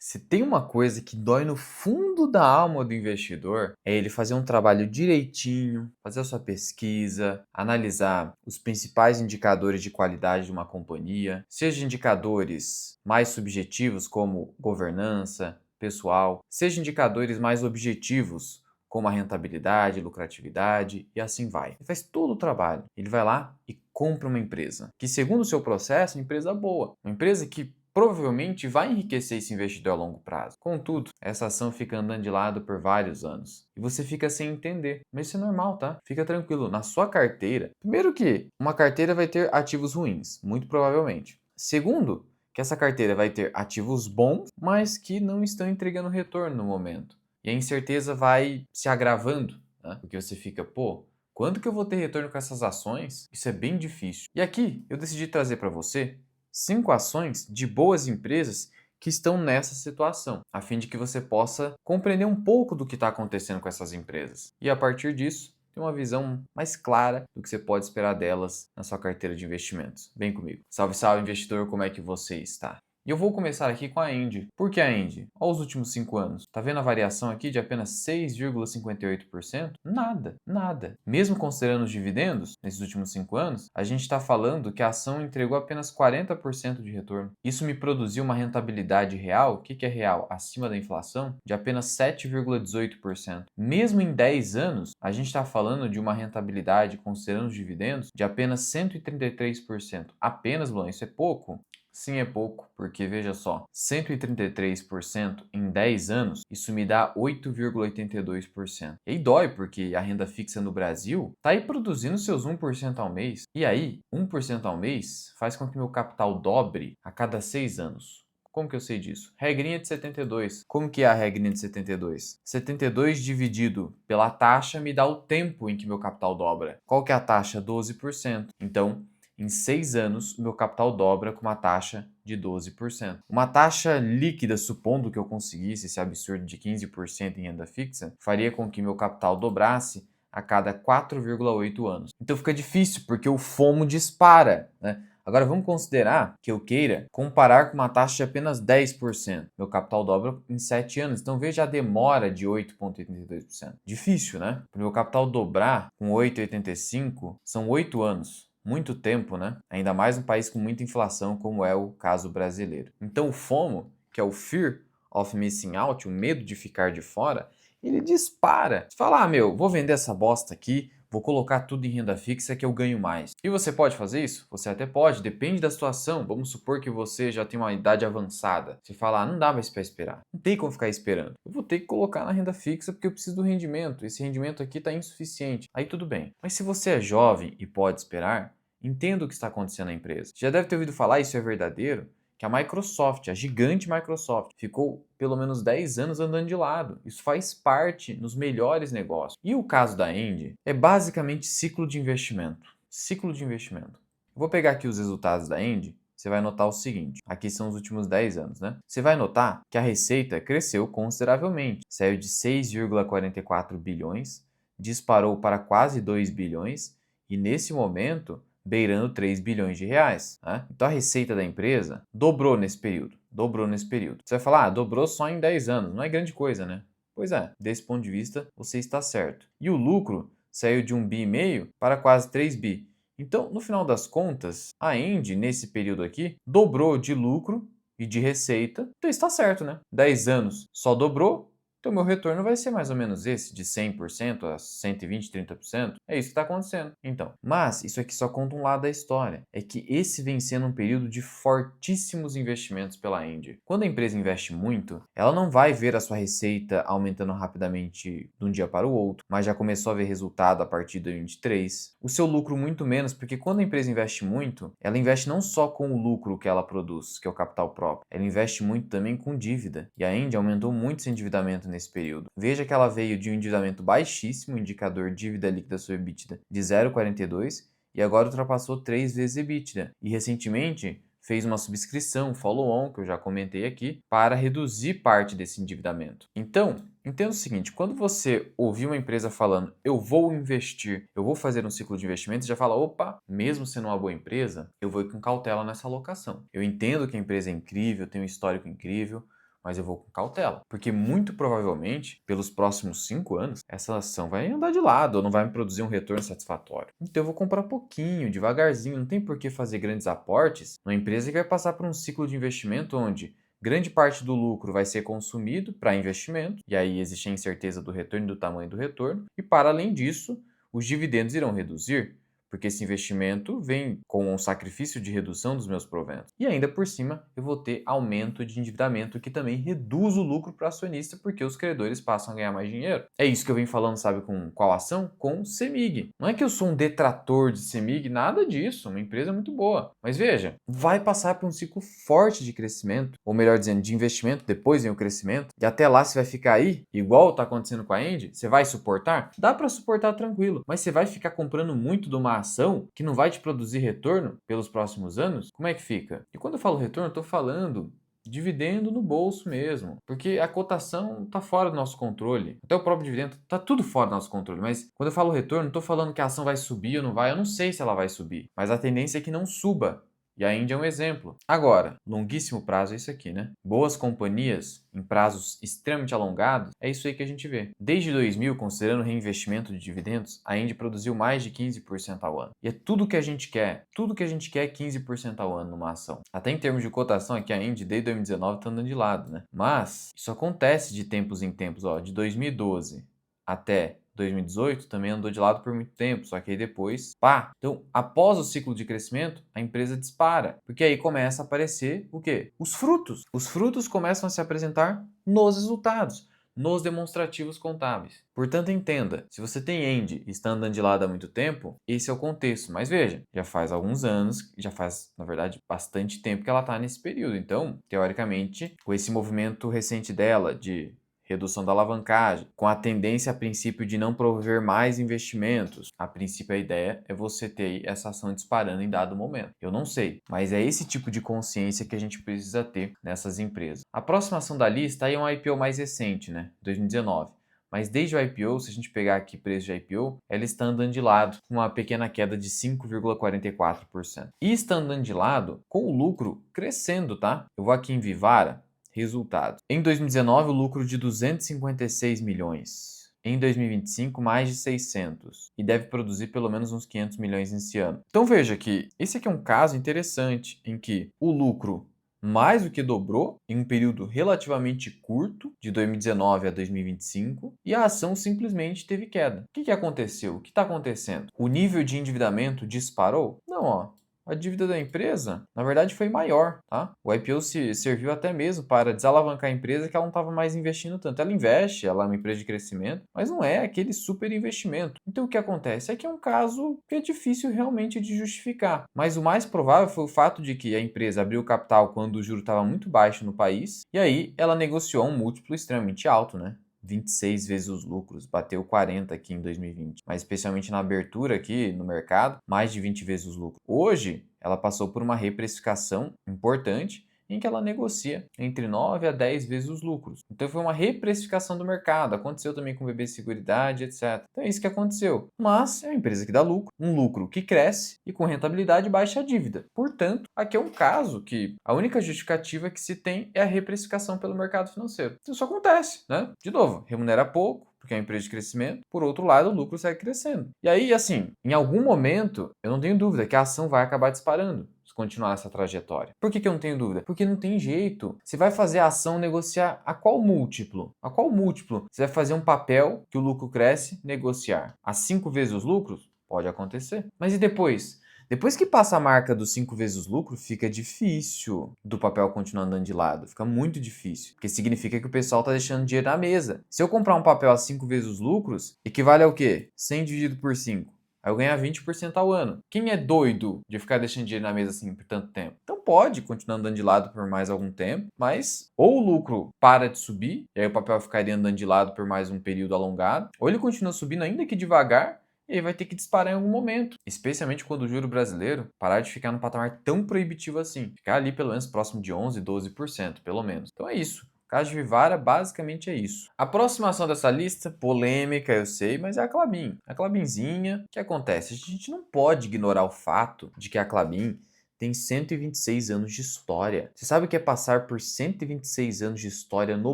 Se tem uma coisa que dói no fundo da alma do investidor, é ele fazer um trabalho direitinho, fazer a sua pesquisa, analisar os principais indicadores de qualidade de uma companhia, seja indicadores mais subjetivos como governança, pessoal, seja indicadores mais objetivos como a rentabilidade, lucratividade e assim vai. Ele faz todo o trabalho. Ele vai lá e compra uma empresa, que segundo o seu processo é uma empresa boa, uma empresa que provavelmente vai enriquecer esse investidor a longo prazo. Contudo, essa ação fica andando de lado por vários anos e você fica sem entender. Mas isso é normal, tá? Fica tranquilo. Na sua carteira, primeiro que uma carteira vai ter ativos ruins, muito provavelmente. Segundo, que essa carteira vai ter ativos bons, mas que não estão entregando retorno no momento. E a incerteza vai se agravando, né? Porque você fica, pô, quando que eu vou ter retorno com essas ações? Isso é bem difícil. E aqui eu decidi trazer para você 5 ações de boas empresas que estão nessa situação, a fim de que você possa compreender um pouco do que está acontecendo com essas empresas. E a partir disso, ter uma visão mais clara do que você pode esperar delas na sua carteira de investimentos. Vem comigo. Salve, salve, investidor, como é que você está? E eu vou começar aqui com a Engie. Por que a Engie? Olha os últimos 5 anos. Tá vendo a variação aqui de apenas 6,58%? Nada, nada. Mesmo considerando os dividendos, nesses últimos 5 anos, a gente está falando que a ação entregou apenas 40% de retorno. Isso me produziu uma rentabilidade real, o que é real? Acima da inflação, de apenas 7,18%. Mesmo em 10 anos, a gente está falando de uma rentabilidade, considerando os dividendos, de apenas 133%. Apenas, Luan, isso é pouco? Sim, é pouco, porque veja só, 133% em 10 anos, isso me dá 8,82%. E aí dói, porque a renda fixa no Brasil está aí produzindo seus 1% ao mês. E aí, 1% ao mês faz com que meu capital dobre a cada 6 anos. Como que eu sei disso? Regrinha de 72. Como que é a regrinha de 72? 72 dividido pela taxa me dá o tempo em que meu capital dobra. Qual que é a taxa? 12%. Então, em 6 anos, o meu capital dobra com uma taxa de 12%. Uma taxa líquida, supondo que eu conseguisse esse absurdo de 15% em renda fixa, faria com que meu capital dobrasse a cada 4,8 anos. Então fica difícil, porque o FOMO dispara, né? Agora vamos considerar que eu queira comparar com uma taxa de apenas 10%. Meu capital dobra em 7 anos. Então veja a demora de 8,82%. Difícil, né? Para o meu capital dobrar com 8,85 são 8 anos. Muito tempo, né? Ainda mais um país com muita inflação, como é o caso brasileiro. Então o FOMO, que é o Fear of Missing Out, o medo de ficar de fora, ele dispara. Você fala, meu, vou vender essa bosta aqui, vou colocar tudo em renda fixa que eu ganho mais. E você pode fazer isso? Você até pode, depende da situação. Vamos supor que você já tem uma idade avançada. Você fala, não dá mais para esperar. Não tem como ficar esperando. Eu vou ter que colocar na renda fixa porque eu preciso do rendimento. Esse rendimento aqui está insuficiente. Aí tudo bem. Mas se você é jovem e pode esperar, entenda o que está acontecendo na empresa. Você já deve ter ouvido falar, isso é verdadeiro, que a Microsoft, a gigante Microsoft, ficou pelo menos 10 anos andando de lado. Isso faz parte nos melhores negócios. E o caso da Engie é basicamente ciclo de investimento. Ciclo de investimento. Eu vou pegar aqui os resultados da Engie. Você vai notar o seguinte, aqui são os últimos 10 anos, né? Você vai notar que a receita cresceu consideravelmente. Saiu de 6,44 bilhões, disparou para quase 2 bilhões e nesse momento beirando 3 bilhões de reais. Né? Então a receita da empresa dobrou nesse período. Dobrou nesse período. Você vai falar, dobrou só em 10 anos. Não é grande coisa, né? Pois é, desse ponto de vista, você está certo. E o lucro saiu de 1,5 bi para quase 3 bi. Então, no final das contas, a Engie, nesse período aqui, dobrou de lucro e de receita. Então está certo, né? 10 anos só dobrou, então, meu retorno vai ser mais ou menos esse, de 100% a 120, 30%. É isso que está acontecendo. Então, mas isso aqui só conta um lado da história. É que esse vem sendo um período de fortíssimos investimentos pela Engie. Quando a empresa investe muito, ela não vai ver a sua receita aumentando rapidamente de um dia para o outro, mas já começou a ver resultado a partir de 2023. O seu lucro muito menos, porque quando a empresa investe muito, ela investe não só com o lucro que ela produz, que é o capital próprio, ela investe muito também com dívida. E a Engie aumentou muito esse endividamento nesse período. Veja que ela veio de um endividamento baixíssimo, indicador dívida líquida sobre EBITDA de 0,42 e agora ultrapassou 3 vezes EBITDA. E recentemente fez uma subscrição, follow-on, que eu já comentei aqui, para reduzir parte desse endividamento. Então, entenda o seguinte, quando você ouvir uma empresa falando, eu vou investir, eu vou fazer um ciclo de investimentos, já fala, opa, mesmo sendo uma boa empresa, eu vou ir com cautela nessa alocação. Eu entendo que a empresa é incrível, tem um histórico incrível, mas eu vou com cautela, porque muito provavelmente, pelos próximos 5 anos, essa ação vai andar de lado ou não vai me produzir um retorno satisfatório. Então eu vou comprar pouquinho, devagarzinho, não tem por que fazer grandes aportes numa empresa que vai passar por um ciclo de investimento onde grande parte do lucro vai ser consumido para investimento, e aí existe a incerteza do retorno e do tamanho do retorno, e para além disso, os dividendos irão reduzir, porque esse investimento vem com um sacrifício de redução dos meus proventos. E ainda por cima, eu vou ter aumento de endividamento, que também reduz o lucro para o acionista, porque os credores passam a ganhar mais dinheiro. É isso que eu venho falando, sabe, com qual ação? Com CEMIG. Não é que eu sou um detrator de CEMIG, nada disso, uma empresa muito boa. Mas veja, vai passar por um ciclo forte de crescimento, ou melhor dizendo, de investimento, depois vem o crescimento, e até lá você vai ficar aí, igual está acontecendo com a Engie, você vai suportar? Dá para suportar tranquilo, mas você vai ficar comprando muito de uma ação que não vai te produzir retorno pelos próximos anos? Como é que fica? E quando eu falo retorno, eu estou falando dividendo no bolso mesmo, porque a cotação está fora do nosso controle, até o próprio dividendo está tudo fora do nosso controle, mas quando eu falo retorno, não estou falando que a ação vai subir ou não vai, eu não sei se ela vai subir, mas a tendência é que não suba. E a Índia é um exemplo. Agora, longuíssimo prazo é isso aqui, né? Boas companhias em prazos extremamente alongados, é isso aí que a gente vê. Desde 2000, considerando o reinvestimento de dividendos, a Índia produziu mais de 15% ao ano. E é tudo que a gente quer. Tudo que a gente quer é 15% ao ano numa ação. Até em termos de cotação, aqui a Índia, desde 2019, está andando de lado, né? Mas isso acontece de tempos em tempos, ó. De 2012 até 2018 também andou de lado por muito tempo, só que aí depois, pá! Então, após o ciclo de crescimento, a empresa dispara, porque aí começa a aparecer o quê? Os frutos. Os frutos começam a se apresentar nos resultados, nos demonstrativos contábeis. Portanto, entenda, se você tem Engie e está andando de lado há muito tempo, esse é o contexto. Mas veja, já faz alguns anos, já faz, na verdade, bastante tempo que ela está nesse período. Então, teoricamente, com esse movimento recente dela de redução da alavancagem, com a tendência a princípio de não prover mais investimentos. A princípio a ideia é você ter essa ação disparando em dado momento. Eu não sei, mas é esse tipo de consciência que a gente precisa ter nessas empresas. A próxima ação da lista aí é um IPO mais recente, né? 2019. Mas desde o IPO, se a gente pegar aqui preço de IPO, ela está andando de lado, com uma pequena queda de 5,44%. E está andando de lado com o lucro crescendo, tá? Eu vou aqui em Vivara. Resultado. Em 2019, o lucro de 256 milhões. Em 2025, mais de 600. E deve produzir pelo menos uns 500 milhões nesse ano. Então veja que esse aqui é um caso interessante em que o lucro mais do que dobrou em um período relativamente curto, de 2019 a 2025, e a ação simplesmente teve queda. O que aconteceu? O que está acontecendo? O nível de endividamento disparou? Não, ó. A dívida da empresa, na verdade, foi maior, tá? O IPO serviu até mesmo para desalavancar a empresa que ela não estava mais investindo tanto. Ela investe, ela é uma empresa de crescimento, mas não é aquele super investimento. Então, o que acontece? É que é um caso que é difícil realmente de justificar. Mas o mais provável foi o fato de que a empresa abriu capital quando o juro estava muito baixo no país, e aí ela negociou um múltiplo extremamente alto, né? 26 vezes os lucros, bateu 40 aqui em 2020, mas especialmente na abertura aqui no mercado, mais de 20 vezes os lucros. Hoje, ela passou por uma reprecificação importante em que ela negocia entre 9 a 10 vezes os lucros. Então foi uma reprecificação do mercado, aconteceu também com o BB Seguridade, etc. Então é isso que aconteceu. Mas é uma empresa que dá lucro, um lucro que cresce e com rentabilidade baixa a dívida. Portanto, aqui é um caso que a única justificativa que se tem é a reprecificação pelo mercado financeiro. Isso acontece, né? De novo, remunera pouco, porque é uma empresa de crescimento. Por outro lado, o lucro segue crescendo. E aí, assim, em algum momento, eu não tenho dúvida que a ação vai acabar disparando se continuar essa trajetória. Por que eu não tenho dúvida? Porque não tem jeito. Você vai fazer a ação negociar a qual múltiplo? A qual múltiplo? Você vai fazer um papel que o lucro cresce, negociar a 5 vezes os lucros? Pode acontecer. Mas e depois? Depois que passa a marca dos 5 vezes os lucros, fica difícil do papel continuar andando de lado. Fica muito difícil. Porque significa que o pessoal está deixando dinheiro na mesa. Se eu comprar um papel a 5 vezes os lucros, equivale ao quê? 100 dividido por 5. Aí eu ganhar 20% ao ano. Quem é doido de ficar deixando dinheiro na mesa assim por tanto tempo? Então pode continuar andando de lado por mais algum tempo, mas ou o lucro para de subir, e aí o papel ficaria andando de lado por mais um período alongado, ou ele continua subindo ainda que devagar, e aí vai ter que disparar em algum momento. Especialmente quando o juro brasileiro parar de ficar num patamar tão proibitivo assim. Ficar ali pelo menos próximo de 11, 12%, pelo menos. Então é isso. O caso de Vivara basicamente é isso. A próxima ação dessa lista, polêmica, eu sei, mas é a Klabin. A Klabinzinha, o que acontece? A gente não pode ignorar o fato de que a Klabin tem 126 anos de história. Você sabe o que é passar por 126 anos de história no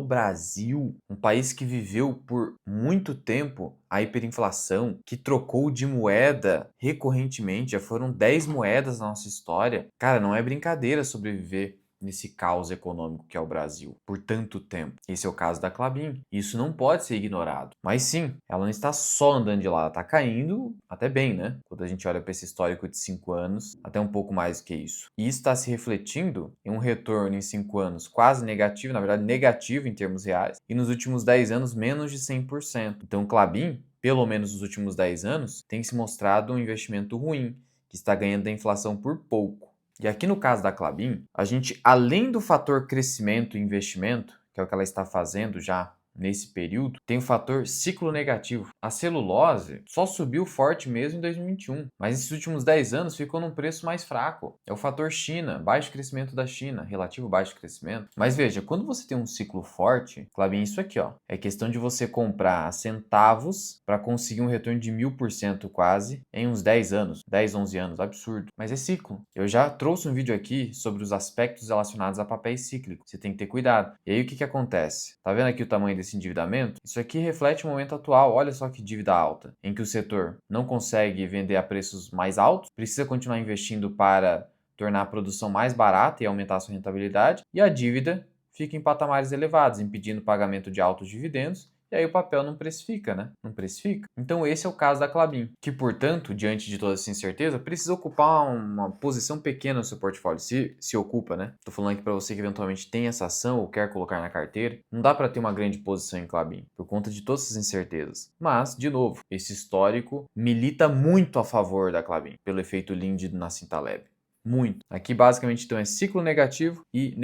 Brasil? Um país que viveu por muito tempo a hiperinflação, que trocou de moeda recorrentemente, já foram 10 moedas na nossa história. Cara, não é brincadeira sobreviver nesse caos econômico que é o Brasil por tanto tempo. Esse é o caso da Klabin. Isso não pode ser ignorado. Mas sim, ela não está só andando de lado, ela está caindo até bem, né? Quando a gente olha para esse histórico de 5 anos, até um pouco mais do que isso. E isso está se refletindo em um retorno em 5 anos quase negativo, na verdade negativo em termos reais, e nos últimos 10 anos menos de 100%. Então, Klabin, pelo menos nos últimos 10 anos, tem se mostrado um investimento ruim, que está ganhando da inflação por pouco. E aqui no caso da Klabin, a gente, além do fator crescimento e investimento, que é o que ela está fazendo já nesse período, tem o fator ciclo negativo. A celulose só subiu forte mesmo em 2021, mas nesses últimos 10 anos ficou num preço mais fraco. É o fator China, baixo crescimento da China, relativo baixo crescimento. Mas veja, quando você tem um ciclo forte, Klabin, isso aqui, ó, é questão de você comprar a centavos para conseguir um retorno de 1000% quase em uns 10 anos, 10, 11 anos, absurdo. Mas é ciclo. Eu já trouxe um vídeo aqui sobre os aspectos relacionados a papéis cíclicos. Você tem que ter cuidado. E aí o que acontece? Tá vendo aqui o tamanho desse endividamento? Isso aqui reflete o momento atual. Olha só que dívida alta, em que o setor não consegue vender a preços mais altos, precisa continuar investindo para tornar a produção mais barata e aumentar a sua rentabilidade, e a dívida fica em patamares elevados, impedindo o pagamento de altos dividendos. E aí o papel não precifica, né? Não precifica. Então esse é o caso da Klabin, que, portanto, diante de toda essa incerteza, precisa ocupar uma posição pequena no seu portfólio. Se ocupa, né? Tô falando aqui para você que eventualmente tem essa ação ou quer colocar na carteira. Não dá para ter uma grande posição em Klabin, por conta de todas essas incertezas. Mas, de novo, esse histórico milita muito a favor da Klabin, pelo efeito Linde do Nassim Taleb. Muito. Aqui basicamente então é ciclo negativo e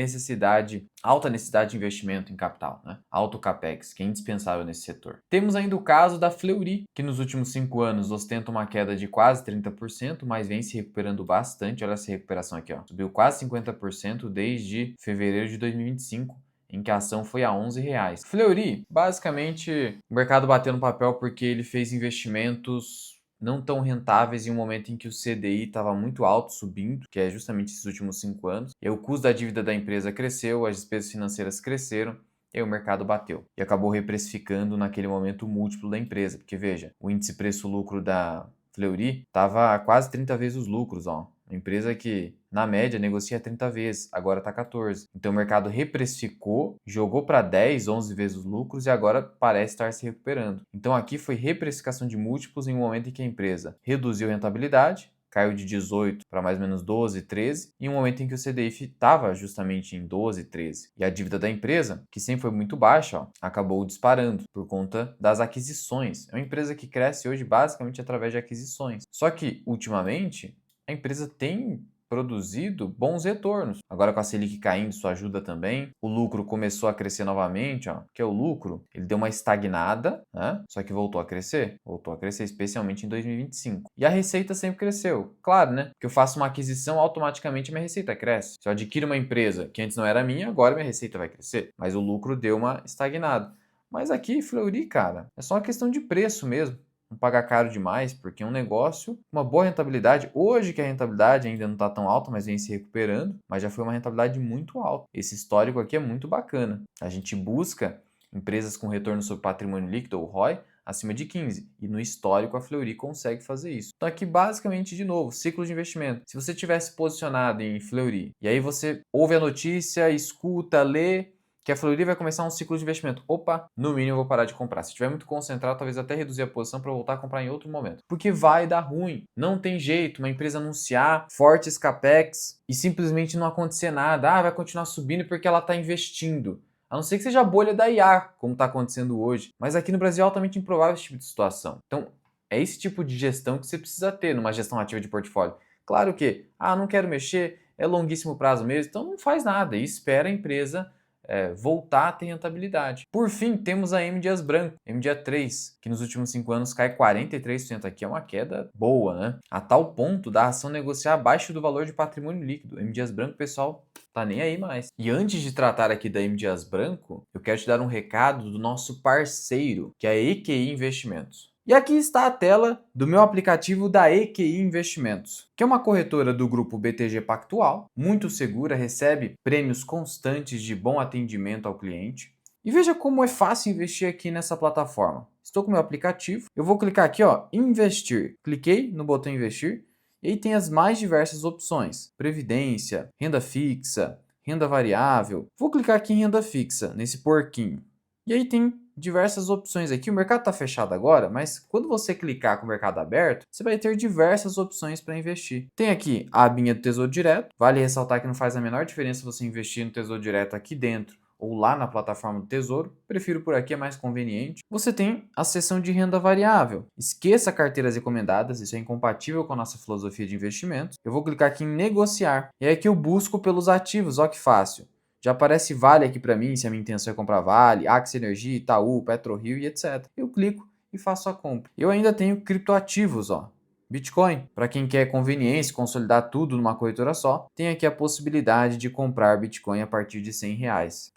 alta necessidade de investimento em capital, né? Alto capex, que é indispensável nesse setor. Temos ainda o caso da Fleury, que nos últimos 5 anos ostenta uma queda de quase 30%, mas vem se recuperando bastante. Olha essa recuperação aqui, ó. Subiu quase 50% desde fevereiro de 2025. Em que a ação foi a R$ 11. Fleury, basicamente, o mercado bateu no papel porque ele fez investimentos não tão rentáveis em um momento em que o CDI estava muito alto, subindo, que é justamente esses últimos 5 anos. E o custo da dívida da empresa cresceu, as despesas financeiras cresceram, e aí o mercado bateu. E acabou reprecificando naquele momento o múltiplo da empresa. Porque veja, o índice preço-lucro da Fleury estava quase 30 vezes os lucros, ó. Uma empresa que, na média, negocia 30 vezes, agora está 14. Então o mercado reprecificou, jogou para 10, 11 vezes os lucros e agora parece estar se recuperando. Então aqui foi reprecificação de múltiplos em um momento em que a empresa reduziu a rentabilidade, caiu de 18 para mais ou menos 12, 13, em um momento em que o CDI estava justamente em 12, 13. E a dívida da empresa, que sempre foi muito baixa, ó, acabou disparando por conta das aquisições. É uma empresa que cresce hoje basicamente através de aquisições. Só que, ultimamente, a empresa tem produzido bons retornos. Agora com a Selic caindo, isso ajuda também. O lucro começou a crescer novamente, ó, que é o lucro. Ele deu uma estagnada, né? Só que voltou a crescer. Voltou a crescer, especialmente em 2025. E a receita sempre cresceu. Claro, né? Porque eu faço uma aquisição, automaticamente minha receita cresce. Se eu adquiro uma empresa que antes não era minha, agora minha receita vai crescer. Mas o lucro deu uma estagnada. Mas aqui, Fleury, cara, é só uma questão de preço mesmo. Não pagar caro demais, porque é um negócio, uma boa rentabilidade. Hoje que a rentabilidade ainda não está tão alta, mas vem se recuperando, mas já foi uma rentabilidade muito alta. Esse histórico aqui é muito bacana. A gente busca empresas com retorno sobre patrimônio líquido, ou ROI, acima de 15. E no histórico a Fleury consegue fazer isso. Então aqui basicamente, de novo, ciclo de investimento. Se você tivesse posicionado em Fleury, e aí você ouve a notícia, escuta, lê, que a Fleury vai começar um ciclo de investimento. Opa, no mínimo eu vou parar de comprar. Se estiver muito concentrado, talvez até reduzir a posição para voltar a comprar em outro momento. Porque vai dar ruim. Não tem jeito uma empresa anunciar fortes capex e simplesmente não acontecer nada. Ah, vai continuar subindo porque ela está investindo. A não ser que seja a bolha da IA, como está acontecendo hoje. Mas aqui no Brasil é altamente improvável esse tipo de situação. Então, é esse tipo de gestão que você precisa ter numa gestão ativa de portfólio. Claro que, não quero mexer, é longuíssimo prazo mesmo, então não faz nada e espera a empresa voltar a ter rentabilidade. Por fim, temos a M Dias Branco, MDA3, que nos últimos 5 anos cai 43%. Aqui é uma queda boa, né? A tal ponto da ação negociar abaixo do valor de patrimônio líquido. M Dias Branco, pessoal, tá nem aí mais. E antes de tratar aqui da M Dias Branco, eu quero te dar um recado do nosso parceiro, que é a EQI Investimentos. E aqui está a tela do meu aplicativo da EQI Investimentos, que é uma corretora do grupo BTG Pactual, muito segura, recebe prêmios constantes de bom atendimento ao cliente. E veja como é fácil investir aqui nessa plataforma. Estou com o meu aplicativo, eu vou clicar aqui, ó, investir. Cliquei no botão investir e aí tem as mais diversas opções: previdência, renda fixa, renda variável. Vou clicar aqui em renda fixa, nesse porquinho. E aí tem diversas opções aqui. O mercado está fechado agora, mas quando você clicar com o mercado aberto, você vai ter diversas opções para investir. Tem aqui a abinha do Tesouro Direto. Vale ressaltar que não faz a menor diferença você investir no Tesouro Direto aqui dentro ou lá na plataforma do Tesouro. Prefiro por aqui, é mais conveniente. Você tem a seção de renda variável. Esqueça carteiras recomendadas, isso é incompatível com a nossa filosofia de investimentos. Eu vou clicar aqui em negociar. E aí aqui eu busco pelos ativos, ó que fácil. Já aparece Vale aqui para mim, se a minha intenção é comprar Vale, Axia Energia, Itaú, PetroRio e etc. Eu clico e faço a compra. Eu ainda tenho criptoativos, ó. Bitcoin, para quem quer conveniência, consolidar tudo numa corretora só, tem aqui a possibilidade de comprar Bitcoin a partir de R$ 100.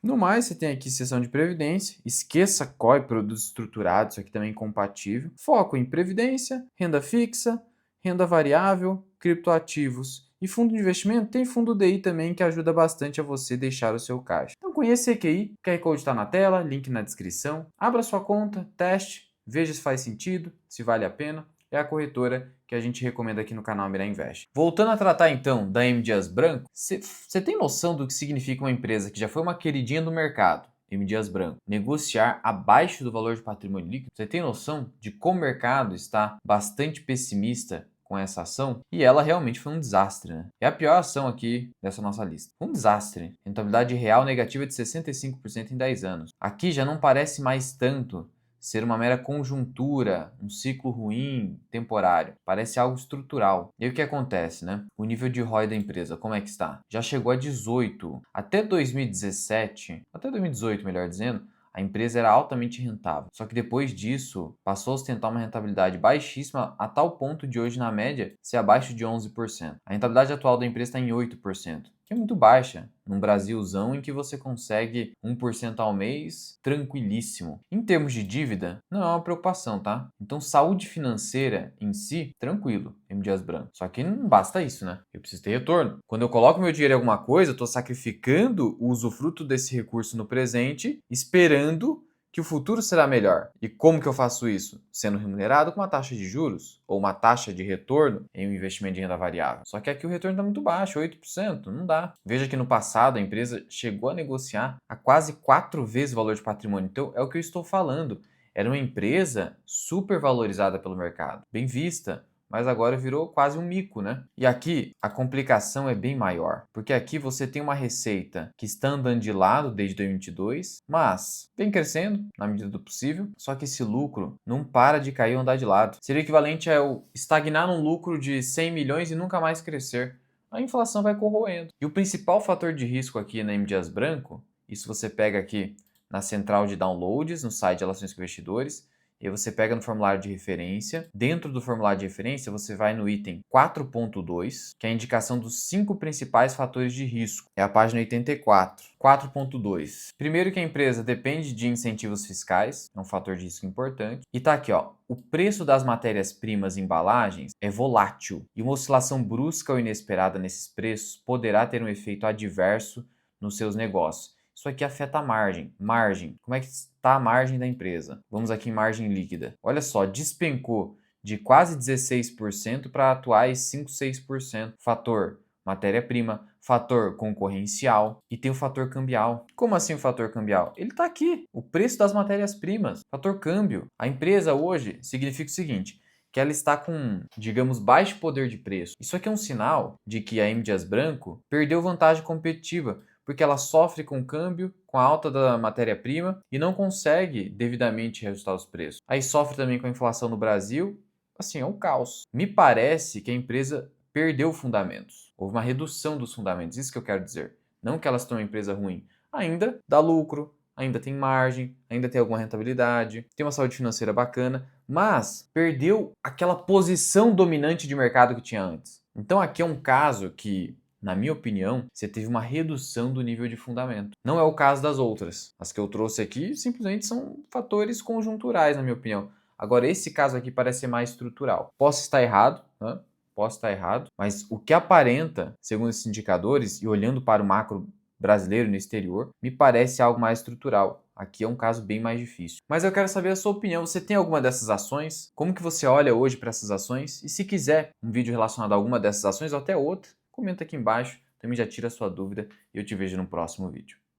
No mais, você tem aqui seção de previdência, esqueça COI, produtos estruturados, isso aqui também é compatível. Foco em previdência, renda fixa, renda variável, criptoativos. E fundo de investimento, tem fundo DI também que ajuda bastante a você deixar o seu caixa. Então conheça a EQI, o QR Code está na tela, link na descrição. Abra sua conta, teste, veja se faz sentido, se vale a pena. É a corretora que a gente recomenda aqui no canal Mirai Invest. Voltando a tratar então da M. Dias Branco, você tem noção do que significa uma empresa que já foi uma queridinha do mercado, M. Dias Branco, negociar abaixo do valor de patrimônio líquido? Você tem noção de como o mercado está bastante pessimista com essa ação? E ela realmente foi um desastre, né? É a pior ação aqui dessa nossa lista. Um desastre. Rentabilidade real negativa de 65% em 10 anos. Aqui já não parece mais tanto ser uma mera conjuntura, um ciclo ruim, temporário. Parece algo estrutural. E aí o que acontece, né? O nível de ROI da empresa, como é que está? Já chegou a 18. Até 2017, até 2018, melhor dizendo, a empresa era altamente rentável. Só que depois disso, passou a ostentar uma rentabilidade baixíssima a tal ponto de hoje, na média, ser abaixo de 11%. A rentabilidade atual da empresa está em 8%, que é muito baixa num Brasilzão em que você consegue 1% ao mês tranquilíssimo. Em termos de dívida, não é uma preocupação, tá? Então, saúde financeira em si, tranquilo, M. Dias Branco. Só que não basta isso, né? Eu preciso ter retorno. Quando eu coloco meu dinheiro em alguma coisa, eu estou sacrificando o usufruto desse recurso no presente, esperando que o futuro será melhor. E como que eu faço isso? Sendo remunerado com uma taxa de juros ou uma taxa de retorno em um investimento de renda variável. Só que aqui o retorno está muito baixo, 8%, não dá. Veja que no passado a empresa chegou a negociar a quase 4 vezes o valor de patrimônio. Então é o que eu estou falando. Era uma empresa super valorizada pelo mercado, bem vista, mas agora virou quase um mico, né? E aqui a complicação é bem maior, porque aqui você tem uma receita que está andando de lado desde 2022, mas vem crescendo na medida do possível, só que esse lucro não para de cair ou andar de lado. Seria equivalente a eu estagnar num lucro de 100 milhões e nunca mais crescer. A inflação vai corroendo. E o principal fator de risco aqui na M. Dias Branco, isso você pega aqui na central de downloads, no site de Relações com Investidores, e aí você pega no formulário de referência. Dentro do formulário de referência, você vai no item 4.2, que é a indicação dos 5 principais fatores de risco. É a página 84. 4.2. Primeiro que a empresa depende de incentivos fiscais, é um fator de risco importante. E tá aqui, ó, o preço das matérias-primas e embalagens é volátil e uma oscilação brusca ou inesperada nesses preços poderá ter um efeito adverso nos seus negócios. Isso aqui afeta a margem. Margem. Como é que está a margem da empresa? Vamos aqui em margem líquida. Olha só, despencou de quase 16% para atuais 5, 6%. Fator matéria-prima, fator concorrencial e tem o fator cambial. Como assim o fator cambial? Ele está aqui, o preço das matérias-primas, fator câmbio. A empresa hoje significa o seguinte, que ela está com, digamos, baixo poder de preço. Isso aqui é um sinal de que a M. Dias Branco perdeu vantagem competitiva, porque ela sofre com o câmbio, com a alta da matéria-prima e não consegue devidamente reajustar os preços. Aí sofre também com a inflação no Brasil. Assim, é um caos. Me parece que a empresa perdeu fundamentos. Houve uma redução dos fundamentos, isso que eu quero dizer. Não que ela se torne uma empresa ruim. Ainda dá lucro, ainda tem margem, ainda tem alguma rentabilidade, tem uma saúde financeira bacana, mas perdeu aquela posição dominante de mercado que tinha antes. Então aqui é um caso que, na minha opinião, você teve uma redução do nível de fundamento. Não é o caso das outras. As que eu trouxe aqui simplesmente são fatores conjunturais, na minha opinião. Agora, esse caso aqui parece ser mais estrutural. Posso estar errado, né? Posso estar errado, mas o que aparenta, segundo esses indicadores, e olhando para o macro brasileiro no exterior, me parece algo mais estrutural. Aqui é um caso bem mais difícil. Mas eu quero saber a sua opinião. Você tem alguma dessas ações? Como que você olha hoje para essas ações? E se quiser um vídeo relacionado a alguma dessas ações ou até outra, comenta aqui embaixo. Também já tira a sua dúvida e eu te vejo no próximo vídeo.